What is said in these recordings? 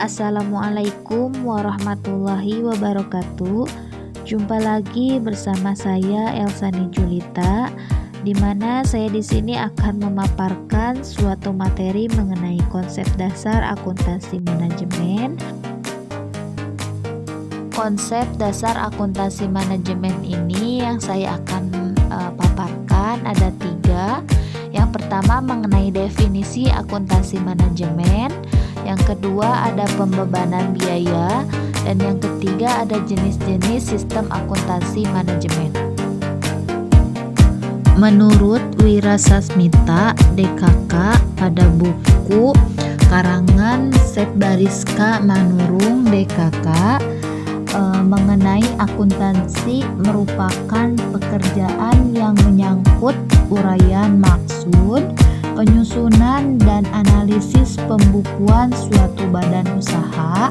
Assalamualaikum warahmatullahi wabarakatuh. Jumpa lagi bersama saya Elsani Julita, di mana saya di sini akan memaparkan suatu materi mengenai konsep dasar akuntansi manajemen. Konsep dasar akuntansi manajemen ini yang saya akan paparkan ada 3. Yang pertama mengenai definisi akuntansi manajemen, yang kedua ada pembebanan biaya, dan yang ketiga ada jenis-jenis sistem akuntansi manajemen. Menurut Wirasasmita DKK pada buku karangan Setbariska Manurung DKK, mengenai akuntansi merupakan pekerjaan yang menyangkut uraian maksud, penyusunan dan analisis pembukuan suatu badan usaha,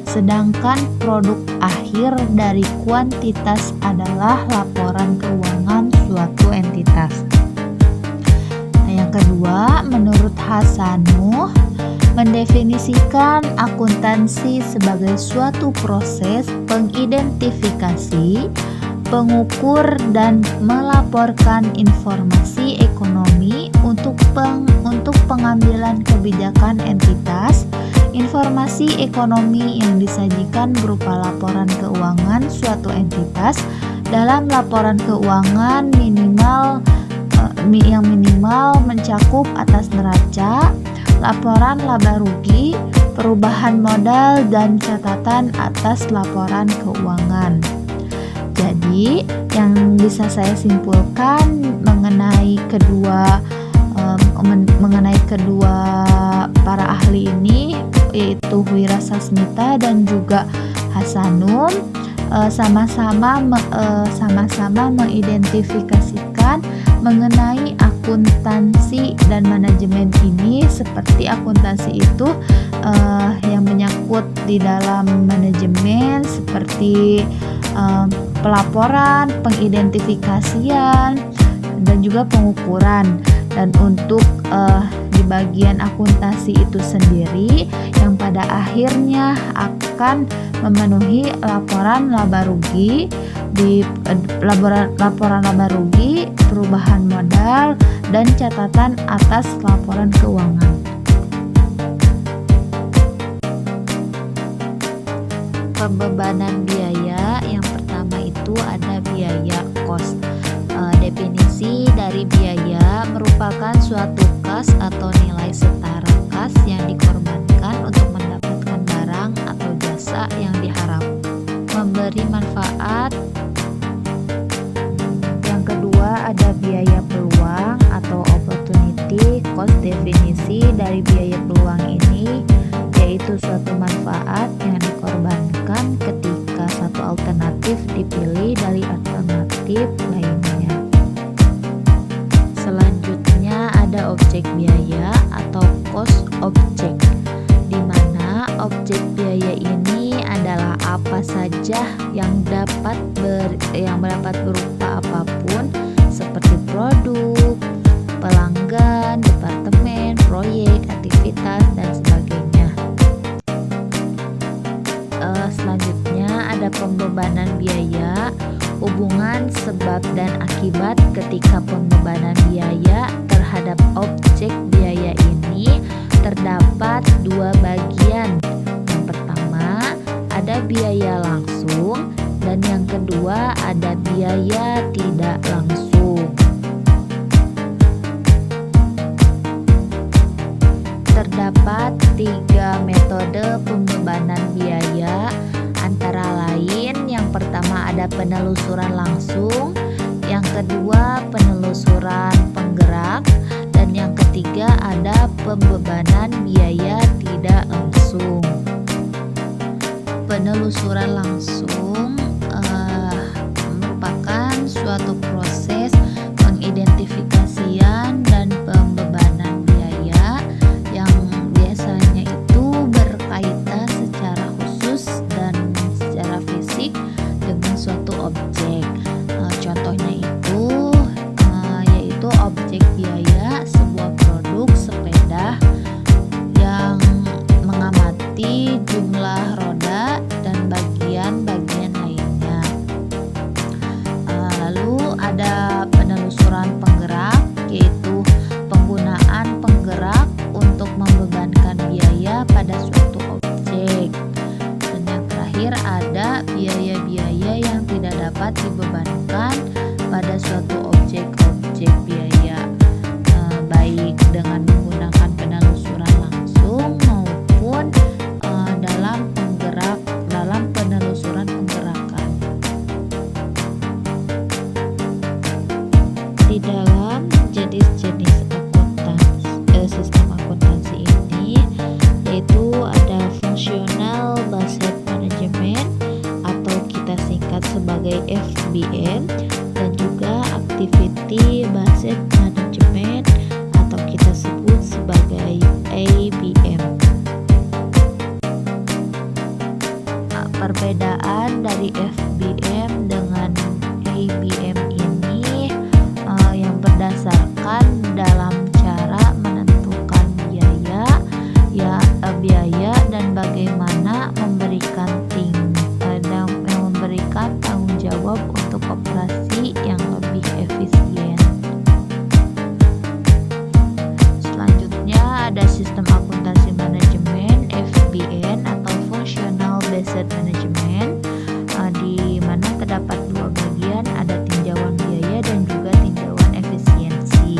sedangkan produk akhir dari kuantitas adalah laporan keuangan suatu entitas. Nah, yang kedua, menurut Hasanuh, mendefinisikan akuntansi sebagai suatu proses pengidentifikasi, pengukur dan melaporkan informasi ekonomi untuk pengambilan kebijakan entitas. Informasi ekonomi yang disajikan berupa laporan keuangan suatu entitas dalam laporan keuangan minimal mencakup atas neraca, laporan laba rugi, perubahan modal, dan catatan atas laporan keuangan. Jadi, yang bisa saya simpulkan mengenai kedua para ahli ini, yaitu Wirasasmita dan juga Hasanum, sama-sama mengidentifikasikan mengenai akuntansi dan manajemen ini, seperti akuntansi itu yang menyangkut di dalam manajemen seperti pelaporan, pengidentifikasian, dan juga pengukuran. Dan untuk di bagian akuntansi itu sendiri yang pada akhirnya akan memenuhi laporan laba rugi, laporan laba rugi, perubahan modal, dan catatan atas laporan keuangan. Pembebanan biaya, yang pertama itu ada biaya kos. Definisi dari biaya merupakan suatu kas atau nilai setara kas yang dikorbankan untuk mendapatkan barang atau jasa yang diharap, memberi manfaat. Yang kedua ada biaya peluang atau opportunity cost. Definisi dari biaya peluang ini yaitu suatu manfaat yang dikorbankan ketika satu alternatif dipilih dari alternatif lainnya. Selanjutnya ada objek biaya atau cost object, di mana objek biaya ini adalah apa saja yang dapat berupa apapun, seperti produk, pelanggan, departemen, proyek, aktivitas, dan sebagainya. Selanjutnya ada pembebanan biaya, hubungan sebab dan akibat ketika pembebanan biaya terhadap objek biaya ini terdapat 2 bagian. Yang pertama ada biaya langsung, dan yang kedua ada biaya tidak langsung. Terdapat 3 metode pembebanan biaya, antara lain yang pertama ada penelusuran langsung, yang kedua penelusuran penggerak, dan yang ketiga ada pembebanan biaya tidak langsung. Penelusuran langsung merupakan suatu proses pengidentifikasian dan pembebanan biaya yang biasanya itu berkaitan secara khusus dan secara fisik dengan suatu objek. Contohnya itu yaitu objek biaya sebuah produk sepeda yang mengamati jumlah roda dan bagian-bagian lainnya. Lalu ada penelusuran penggerak, yaitu penggunaan penggerak untuk membebankan biaya pada suatu objek. Dan yang terakhir ada biaya-biaya yang tidak dapat dibebankan pada suatu objek biaya, baik dengan menggunakan penelusuran langsung maupun dalam penelusuran penggerakan. Di dalam jenis-jenis sistem akuntansi ini, yaitu ada functional based management atau kita singkat sebagai FBM, dan juga activity based management atau kita sebut sebagai ABM. Perbedaan dari FBM dengan ABM ini yang berdasarkan dalam cara menentukan biaya dan bagaimana memberikan tanggung jawab untuk operasi yang lebih efisien. Selanjutnya ada sistem akuntansi manajemen FBN atau functional based management, di mana terdapat dua bagian, ada tinjauan biaya dan juga tinjauan efisiensi.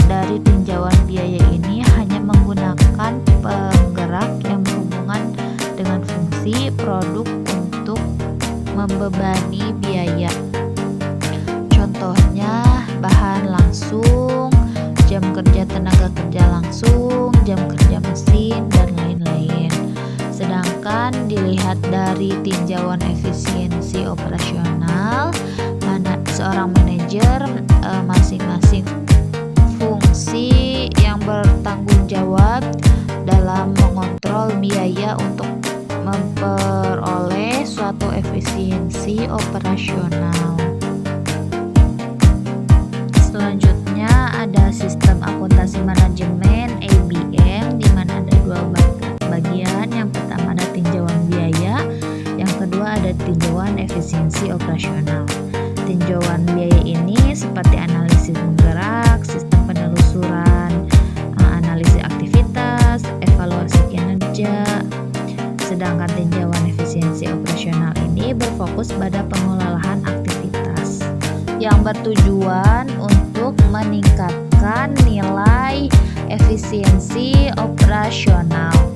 Dari tinjauan biaya ini hanya menggunakan penggerak yang berhubungan dengan fungsi produk untuk membebani biaya. Contohnya bahan langsung, jam kerja tenaga kerja langsung, jam kerja mesin, dan lain-lain. Sedangkan dilihat dari tinjauan efisiensi operasional, seorang manajer masing-masing fungsi yang bertanggung jawab dalam mengontrol biaya untuk memperoleh suatu efisiensi operasional. Selanjutnya ada sistem akuntansi manajemen ABM, di mana ada dua bagian. Yang pertama ada tinjauan biaya, yang kedua ada tinjauan efisiensi operasional. Tinjauan biaya ini seperti analisis penggerak, sistem penelusuran, analisis aktivitas, evaluasi kinerja. Sedangkan tinjauan efisiensi operasional ini berfokus pada pengelolaan aktivitas yang bertujuan untuk meningkatkan nilai efisiensi operasional.